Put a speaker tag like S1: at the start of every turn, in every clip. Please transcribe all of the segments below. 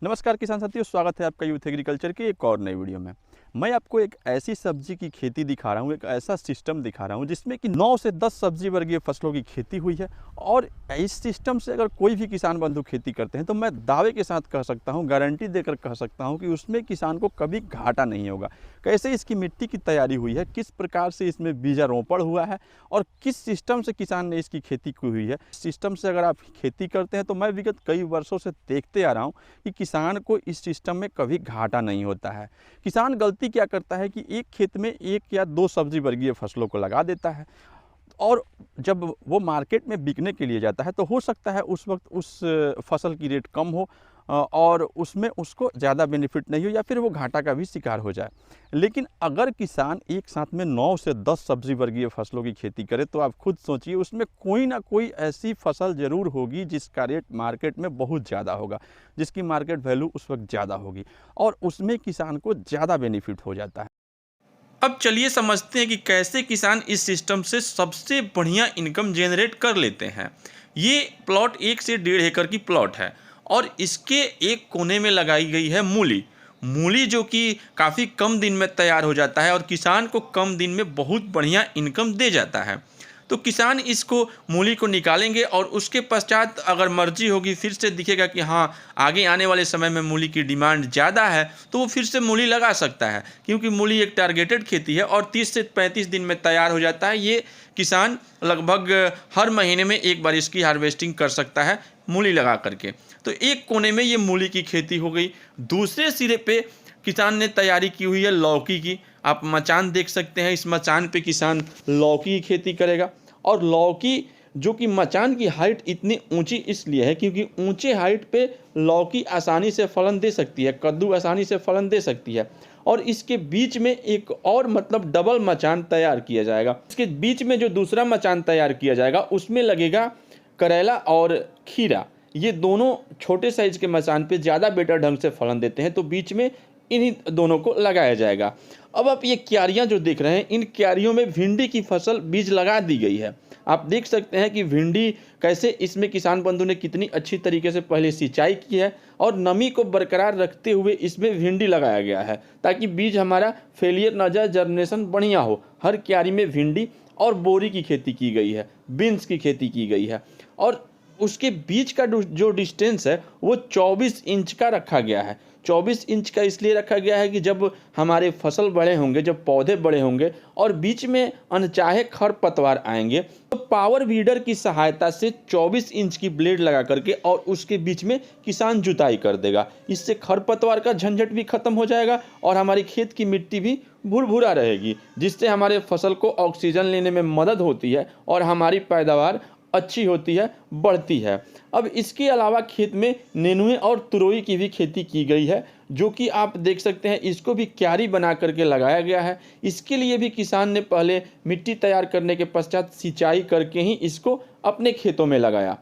S1: नमस्कार किसान साथियों, स्वागत है आपका यूथ एग्रीकल्चर की एक और नई वीडियो में। मैं आपको एक ऐसी सब्जी की खेती दिखा रहा हूँ, एक ऐसा सिस्टम दिखा रहा हूँ जिसमें कि 9 से 10 सब्जी वर्गीय फसलों की खेती हुई है। और इस सिस्टम से अगर कोई भी किसान बंधु खेती करते हैं तो मैं दावे के साथ कह सकता हूँ, गारंटी देकर कह सकता हूँ कि उसमें किसान को कभी घाटा नहीं होगा। कैसे इसकी मिट्टी की तैयारी हुई है, किस प्रकार से इसमें बीजारोपण हुआ है और किस सिस्टम से किसान ने इसकी खेती की हुई है। सिस्टम से अगर आप खेती करते हैं तो मैं विगत कई वर्षों से देखते आ रहा हूँ कि किसान को इस सिस्टम में कभी घाटा नहीं होता है। किसान गलती क्या करता है कि एक खेत में 1 या 2 सब्जी वर्गीय फसलों को लगा देता है और जब वो मार्केट में बिकने के लिए जाता है तो हो सकता है उस वक्त उस फसल की रेट कम हो और उसमें उसको ज़्यादा बेनिफिट नहीं हो या फिर वो घाटा का भी शिकार हो जाए। लेकिन अगर किसान एक साथ में 9 से 10 सब्जी वर्गीय फसलों की खेती करे तो आप खुद सोचिए, उसमें कोई ना कोई ऐसी फसल ज़रूर होगी जिसका रेट मार्केट में बहुत ज़्यादा होगा, जिसकी मार्केट वैल्यू उस वक्त ज़्यादा होगी और उसमें किसान को ज़्यादा बेनिफिट हो जाता है। अब चलिए समझते हैं कि कैसे किसान इस सिस्टम से सबसे बढ़िया इनकम जनरेट कर लेते हैं। ये प्लॉट 1 से 1.5 एकड़ की प्लॉट है और इसके एक कोने में लगाई गई है मूली। मूली जो कि काफ़ी कम दिन में तैयार हो जाता है और किसान को कम दिन में बहुत बढ़िया इनकम दे जाता है। तो किसान इसको मूली को निकालेंगे और उसके पश्चात अगर मर्जी होगी फिर से दिखेगा कि हाँ, आगे आने वाले समय में मूली की डिमांड ज़्यादा है तो वो फिर से मूली लगा सकता है, क्योंकि मूली एक टारगेटेड खेती है और 30 से 35 दिन में तैयार हो जाता है। ये किसान लगभग हर महीने में एक बार इसकी हार्वेस्टिंग कर सकता है मूली लगा करके। तो एक कोने में ये मूली की खेती हो गई। दूसरे सिरे पे किसान ने तैयारी की हुई है लौकी की। आप मचान देख सकते हैं, इस मचान पे किसान लौकी की खेती करेगा। और लौकी जो कि मचान की हाइट इतनी ऊंची इसलिए है क्योंकि ऊंचे हाइट पे लौकी आसानी से फलन दे सकती है, कद्दू आसानी से फलन दे सकती है। और इसके बीच में एक और मतलब डबल मचान तैयार किया जाएगा। इसके बीच में जो दूसरा मचान तैयार किया जाएगा उसमें लगेगा करेला और खीरा। ये दोनों छोटे साइज के मचान पे ज़्यादा बेटर ढंग से फलन देते हैं, तो बीच में इन्हीं दोनों को लगाया जाएगा। अब आप ये क्यारियाँ जो देख रहे हैं, इन क्यारियों में भिंडी की फसल बीज लगा दी गई है। आप देख सकते हैं कि भिंडी कैसे इसमें किसान बंधु ने कितनी अच्छी तरीके से पहले सिंचाई की है और नमी को बरकरार रखते हुए इसमें भिंडी लगाया गया है ताकि बीज हमारा फेलियर ना जाए, जर्मिनेशन बढ़िया हो। हर क्यारी में भिंडी और बोरी की खेती की गई है, बीन्स की खेती की गई है और उसके बीच का जो डिस्टेंस है वो 24 इंच का रखा गया है। 24 इंच का इसलिए रखा गया है कि जब हमारे फसल बड़े होंगे, जब पौधे बड़े होंगे और बीच में अनचाहे खरपतवार आएंगे तो पावर वीडर की सहायता से 24 इंच की ब्लेड लगा करके और उसके बीच में किसान जुताई कर देगा। इससे खरपतवार का झंझट भी खत्म हो जाएगा और हमारी खेत की मिट्टी भी भुरभुरा रहेगी, जिससे हमारे फसल को ऑक्सीजन लेने में मदद होती है और हमारी पैदावार अच्छी होती है, बढ़ती है। अब इसके अलावा खेत में नेनुए और तुरई की भी खेती की गई है, जो कि आप देख सकते हैं इसको भी क्यारी बना करके लगाया गया है। इसके लिए भी किसान ने पहले मिट्टी तैयार करने के पश्चात सिंचाई करके ही इसको अपने खेतों में लगाया।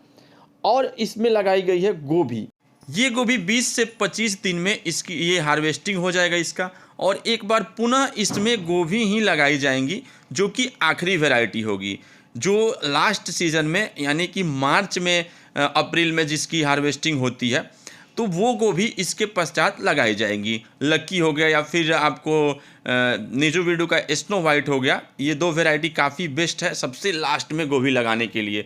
S1: और इसमें लगाई गई है गोभी। ये गोभी 20 से 25 दिन में इसकी ये हार्वेस्टिंग हो जाएगा इसका, और एक बार पुनः इसमें गोभी ही लगाई जाएंगी जो कि आखिरी वैरायटी होगी, जो लास्ट सीज़न में यानी कि मार्च में अप्रैल में जिसकी हार्वेस्टिंग होती है, तो वो गोभी इसके पश्चात लगाई जाएंगी। लक्की हो गया या फिर आपको नीजू वीडू का स्नो वाइट हो गया, ये 2 वैरायटी काफ़ी बेस्ट है सबसे लास्ट में गोभी लगाने के लिए।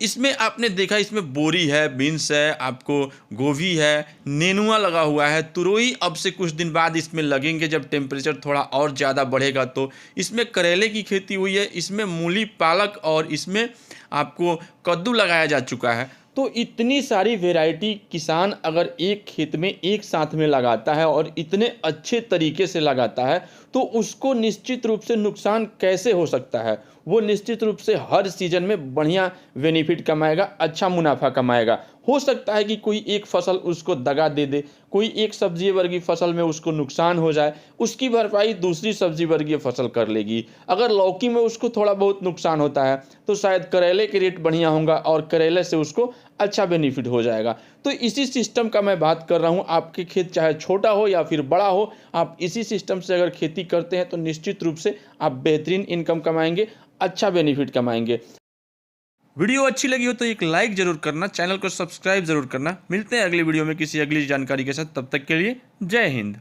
S1: इसमें आपने देखा इसमें बोरी है, बीन्स है, आपको गोभी है, नेनुआ लगा हुआ है, तुरई अब से कुछ दिन बाद इसमें लगेंगे जब टेम्परेचर थोड़ा और ज़्यादा बढ़ेगा। तो इसमें करेले की खेती हुई है, इसमें मूली, पालक और इसमें आपको कद्दू लगाया जा चुका है। तो इतनी सारी वैरायटी किसान अगर एक खेत में एक साथ में लगाता है और इतने अच्छे तरीके से लगाता है तो उसको निश्चित रूप से नुकसान कैसे हो सकता है। वो निश्चित रूप से हर सीजन में बढ़िया बेनिफिट कमाएगा, अच्छा मुनाफा कमाएगा। हो सकता है कि कोई एक फसल उसको दगा दे दे, कोई एक सब्जी वर्गीय फसल में उसको नुकसान हो जाए, उसकी भरपाई दूसरी सब्जी वर्गीय फसल कर लेगी। अगर लौकी में उसको थोड़ा बहुत नुकसान होता है तो शायद करेले के रेट बढ़िया होगा और करेले से उसको अच्छा बेनिफिट हो जाएगा। तो इसी सिस्टम का मैं बात कर रहा हूँ। आपके खेत चाहे छोटा हो या फिर बड़ा हो, आप इसी सिस्टम से अगर खेती करते हैं तो निश्चित रूप से आप बेहतरीन इनकम कमाएंगे, अच्छा बेनिफिट कमाएंगे। वीडियो अच्छी लगी हो तो एक लाइक जरूर करना, चैनल को सब्सक्राइब जरूर करना। मिलते हैं अगली वीडियो में किसी अगली जानकारी के साथ, तब तक के लिए जय हिंद।